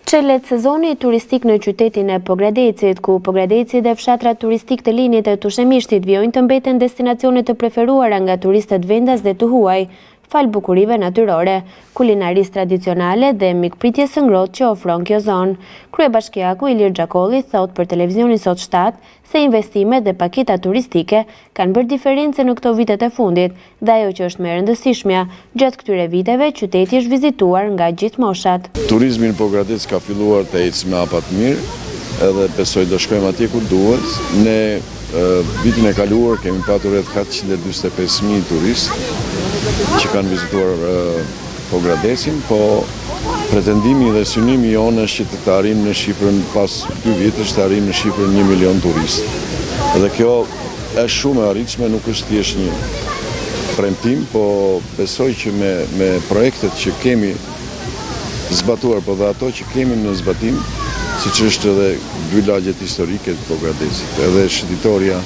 Çelet sezoni turistik në qytetin e Pogradecit, ku Pogradeci dhe fshatrat turistik të linjit e Tushemishtit vjojnë të mbeten destinacione të preferuara nga turistët vendas dhe të huaj, fal bukurive natyrore, kulinarisë tradicionale dhe mikpritjes së ngrohtë që ofron kjo zonë. Kryebashkiaku Ilir Xhakolli thot për televizionin Sot 7 se investimet dhe paketa turistike kanë bërë diferencë në këto vitet e fundit, dhe ajo që është më e rëndësishmja, gjatë këtyre viteve qyteti është vizituar nga gjithë moshat. Turizmi në Pogradec ka filluar të ecë me hapa të mirë, edhe besoj do shkojmë atje ku duhet. Ne vitin e kaluar kemi patur rreth 445.000 turistë që kanë vizituar Pogradecin, po pretendimi dhe synimi jonë është që të arrijmë në shifrën pas 2 vitësh të arrijmë në shifrën 1 milion turistë. Dhe kjo është shumë e arritshme, nuk është thjesht një premtim, po besoj që me projektet që kemi zbatuar, po dhe ato që kemi në zbatim, siç është edhe 2 lagjet historike të Pogradecit, edhe shëtitoria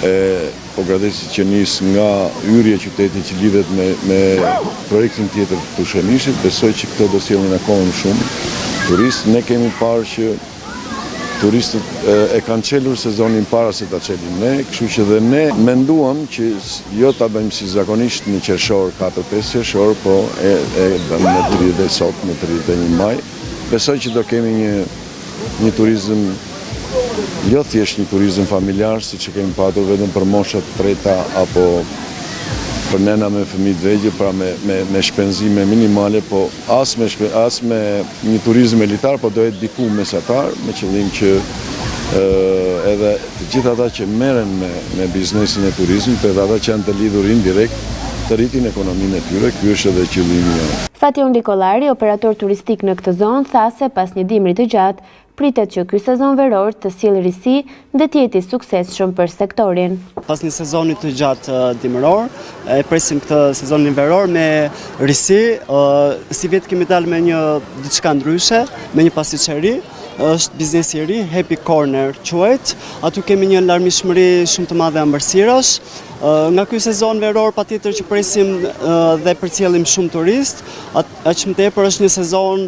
e Pogradecit që nis nga hyrja e qytetit që lidhet me projektin tjetër të Tushemishit, besoj që këto do sjellin akoma më shumë turistë. Ne kemi parë që turistët e kanë çelur sezonin para se ta çelim ne, kështu që dhe ne menduam që jo ta bëjmë si zakonisht në qershor, 4-5 qershor, po e bëjmë në 30 sot, në 31 maj. Besoj që do kemi një turizëm, jo thjesht një turizëm familjar, si që kemi patur vetëm për moshat treta apo për nena me fëmijë të vegjël, pra me shpenzime minimale, po as me një turizëm elitar, po do jetë diku mesatar, me qëllim që edhe të gjithë ata që merren me biznesin e turizmit, edhe ata që janë të lidhur indirekt, të rritin ekonominë e tyre. Ky është edhe qëllimi jonë. Fation Nikolari, operator turistik në këtë zonë, tha se pas një dimri të gjatë, pritet që ky sezon veror të sjellë risi dhe të jetë i suksesshëm për sektorin. Pas një sezoni të gjatë dimëror, e presim këtë sezonin veror me risi. Si vetë kemi dalë me një diçka ndryshe, me një pasqyri. Është biznesi i ri, Happy Corner quhet. Atu kemi një larmishmëri shumë të madhe ëmbëlsirash. Nga ky sezon veror patjetër që presim dhe përcjellim shumë turistë. Aq më tepër është një sezon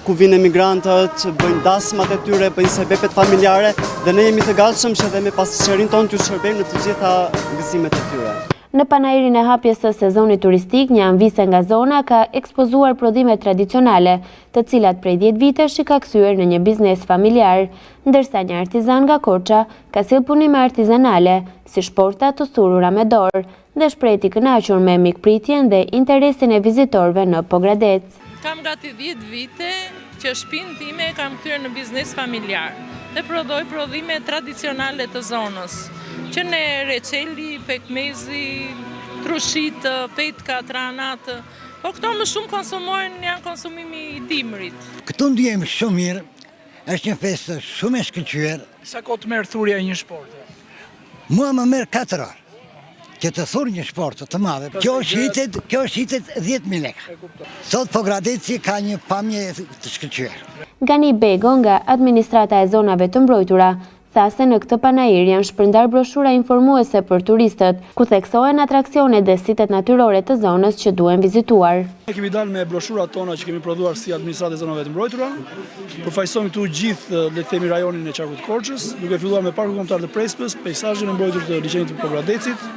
ku vinë emigrantët, bëjnë dasmat e tyre, bëjnë sebepet familjare dhe ne jemi të gatshëm që edhe me pasqyrin tonë t'ju shërbejmë në të gjitha gëzimet e tyre. Në panairin e hapjes së sezonit turistik, një anvise nga zona ka ekspozuar prodhime tradicionale, të cilat prej 10 vitesh i ka kthyer në një biznes familjar, ndërsa një artizan nga Korça ka sjellë punime artizanale, si shporta të thurura me dorë, dhe shpreh i kënaqur me mikpritjen dhe interesin e vizitorëve në Pogradec. Kam gati 10 vite që shtëpinë time kam kthyer në biznes familjar dhe prodhoj prodhime tradicionale të zonës, që ne reçeli, pekmezi, trushit, petka, tranat, po këto më shumë konsumohen janë konsumimi i dimrit. Këtu ndihem shumë mirë, është një festë shumë e shkëlqyer. Sa kohë të merr thurja e një sporti? Mua më merr 4 orë. Që të thurë një sport të madhe. Kjo është hitet 10.000 lekë. Sot Pogradeci ka një pamje të shkëlqyer. Gani Bego nga administrata e zonave të mbrojtura tha se në këtë panair janë shpërndar broshura informuese për turistët, ku theksohen atraksione dhe sitet natyrore të zonës që duhen vizituar. Ne kemi dalë me broshurat tona që kemi prodhuar si administratë e zonave të mbrojtura. Përfaqësojmë këtu gjithë, le të themi, rajonin e Qarkut Korçës, duke filluar me Parkun Kombëtar të Prespës, peizazhin e mbrojtur të liçenit të Pogradecit,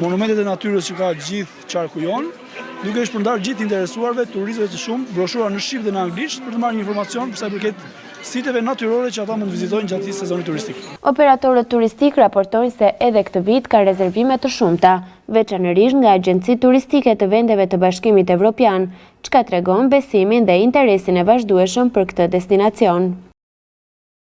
monumentet e natyrës që ka gjithë qarku jon, duke shpërndar gjithë interesuarve, turistëve të shumë, broshura në shqip dhe në anglisht për të marrë një informacion për sa i përket siteve natyrore që ata mund të vizitojnë gjatë sezonit turistik. Operatorët turistik raportojnë se edhe këtë vit ka rezervime të shumta, veçanërisht nga agjencitë turistike të vendeve të Bashkimit Evropian, çka tregon besimin dhe interesin e vazhdueshëm për këtë destinacion.